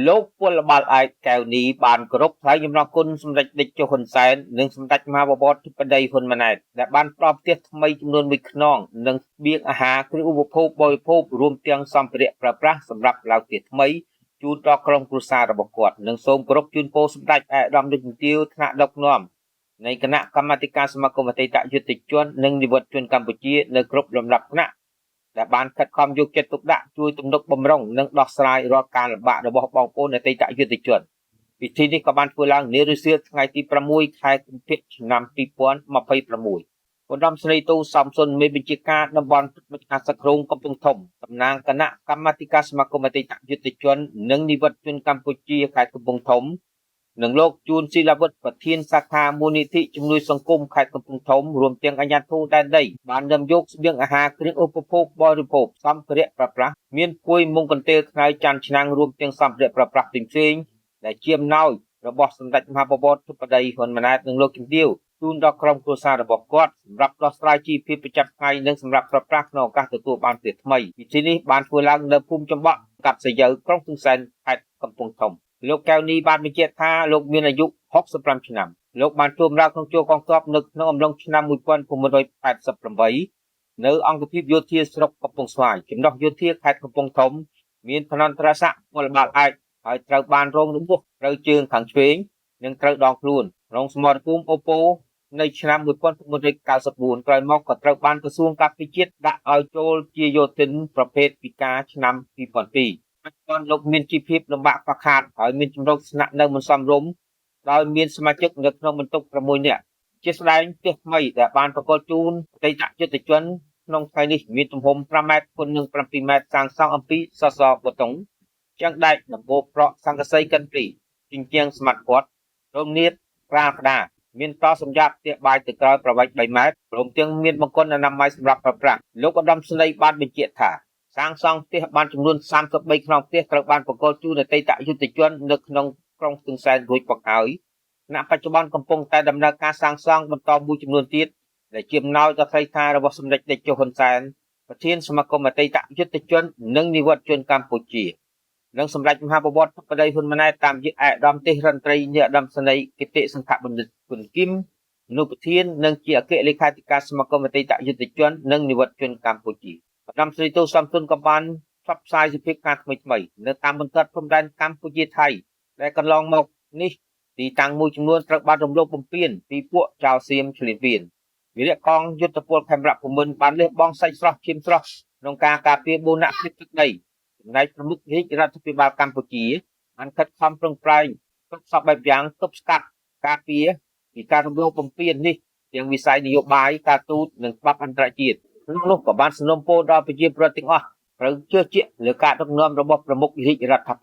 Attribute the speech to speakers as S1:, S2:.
S1: លោកពលបាលឯកកែវនីបានគោរពថ្លែងអំណរគុណសម្ដេចតេជោហ៊ុនសែននិងសម្ដេចមហាបវរធិបតីហ៊ុនម៉ាណែតដែលបានផ្ដល់ផ្ទះថ្មីចំនួន1ខ្នងនិងស្បៀងអាហារគ្រឿងឧបភោគបរិភោគរួមទាំងសម្ភារៈប្រើប្រាស់សម្រាប់ឡើងផ្ទះថ្មីជូនដល់ក្រុមគ្រួសាររបស់គាត់និងសូមគោរពជូនពរសម្ដេចឯកឧត្តមលោកជំទាវថ្នាក់ដឹកនាំនៃគណៈកម្មាធិការសមាគមអតីតយុទ្ធជននិងនិវត្តជនកម្ពុជានៅគ្រប់លំដាប់ថ្នាក់ដែលបានខិតខំយកចិត្តទុកដាក់ជួយទំនុកបម្រុងនិងដោះស្រាយរាល់ការលំបាករបស់បងប្អូនអតីតយុទ្ធជនពិធីនេះក៏បានធ្វើឡើងនារីសៀលថ្ងៃទី6ខែកុម្ភៈឆ្នាំ2026ឧត្តមស្រីទូសំសុនមេបញ្ជាការតំបន់មជ្ឈការសក្រងកំពង់ធំតំណាងគណៈកម្មាធិការសមាគមអតីតយុទ្ធជននិងនិវត្តជនកម្ពុជាខេត្តកំពង់ធំនិងលោកជួនស៊ីឡាវិតប្រធានសាខាមូលនិធិជំនួយសង្គមខេត្តកំពង់ធំរួមទាំងអាជ្ញាធរដែនដីបាននាំយកស្បៀងអាហារគ្រឿងឧបភោគបរិភោគសម្ភារៈប្រើប្រាស់មានភួយមុងកន្ទេលខ្នើយចាន់ឆ្នាំងរួមទាំងសម្ភារៈប្រើប្រាស់ផ្សេងៗដែលជាអំណោយរបស់សម្ដេចមហាបវរធិបតីហ៊ុនម៉ាណែតនិងលោកជំទាវជូនដល់ក្រុមគ្រួសាររបស់គាត់សម្រាប់ដោះស្រាយជីវភាពប្រចាំថ្ងៃនិងសម្រាប់ប្រើប្រាស់ក្នុងឱកាសទទួលបានផ្ទះថ្មីពិធីនេះបានធ្វើឡើងនៅភូមិចំបក់កាត់សយៅក្រុងទន្សែនខេត្តកំពង់ធំលោកកែវនីបានបញ្ជាក់ថាលោកមានអាយុ65ឆ្នាំលោកបានចូលបម្រើក្នុងជួរកងទ័ពនៅក្នុងអំឡុងឆ្នាំ1988នៅអង្គភាពយោធាស្រុកកំពង់ស្វាយចំណុះយោធាខេត្តកំពង់ធំមានឋានន្តរស័ក្តិពលបាលឯកហើយត្រូវបានរងរបួសត្រូវជើងខាងឆ្វេងនិងត្រូវដងខ្លួនក្នុងសមរភូមិអូប៉ូនៅឆ្នាំ1994ក្រោយមកក៏ត្រូវបានក្រសួងការពារជាតិដាក់ឲ្យចូលជាយោធិនប្រភេទពិការឆ្នាំ2002បច្ចុប្បន្នលោកមានជីវភាពលំបាកខ្វះខាតហើយមានជំរកស្នាក់នៅមិនសមរម្យដោយមានសមាជិកនៅក្នុងបន្ទប់6នាក់ជាស្ដែងផ្ទះថ្មីដែលបានប្រកល់ជូនអតីតយុទ្ធជនក្នុងថ្ងៃនេះមានទំហំ5ម៉ែត្រគុណនឹង7ម៉ែត្រសាងសង់អំពីសសរបតុងជាងដែកដំបូលប្រក់សង្កសីកិនព្រីជញ្ជាំងស្មាត់គាត់រមនាតក្រាលក្តារមានតសម្រាប់ផ្ទះបាយទៅក្រោយប្រវែង3ម៉ែត្រព្រមទាំងមានបង្គន់អនាម័យសម្រាប់ប្រើប្រាស់លោកឧត្តមស្រីបានបញ្ជាក់ថាសាងសង់ផ្ទះបានចំនួន33ខ្នងផ្ទះត្រូវបានប្រកល់ជូនអតីតយុទ្ធជននៅក្នុងក្រុងទន្សែនរួចមកហើយគណៈបច្ចុប្បន្នកំពុងតែដំណើរការសាងសង់បន្តមួយចំនួនទៀតដែលជាអំណោយដល់ថ្លៃថ្លារបស់សម្ដេចតេជោហ៊ុនសែនប្រធានសមាគមអតីតយុទ្ធជននិងនិវត្តជនកម្ពុជានិងសម្ដេចមហាបវរធិបតីហ៊ុនម៉ាណែតតាមរយៈឯកឧត្តមទេសរដ្ឋមន្ត្រីនាយឧត្តមសេនីយ៍គតិសង្ឃបណ្ឌិតគុណគឹមមនុប្រធាននិងជាអគ្គលេខាធិការសមាគមអតីតយុទ្ធជននិងនិវត្តជនកម្ពុជាឧត្តមស្រីទូសំសុនក៏បានផ្សព្វផ្សាយសភាពការថ្មីៗនៅតាមបន្ទាត់ព្រំដែនកម្ពុជាថៃដែលកន្លងមកនេះទីតាំងមួយចំនួនត្រូវបានរំលោភបំពានពីពួកចៅសៀមឈ្លានពានវីរៈកងយុទ្ធពលខេមរៈភូមិន្ទបានលះបង់សាច់ស្រស់ឈាមស្រស់ក្នុងការការពារបូរណភាពទឹកដីចំណែកប្រមុខរាជរដ្ឋាភិបាលកម្ពុជាបានខិតខំប្រឹងប្រែងទប់ស្កាត់បែបយ៉ាងទប់ស្កាត់ការពារពីការរំលោភបំពាននេះទាំងវិស័យនយោបាយការទូតនិងច្បាប់អន្តរជាតិក្នុងនោះក៏បានសំណូមពរដល់ប្រជាពលរដ្ឋទាំងអស់ត្រូវជឿជាក់លើការដឹកនាំរបស់ប្រមុខរាជរដ្ឋាភិបាល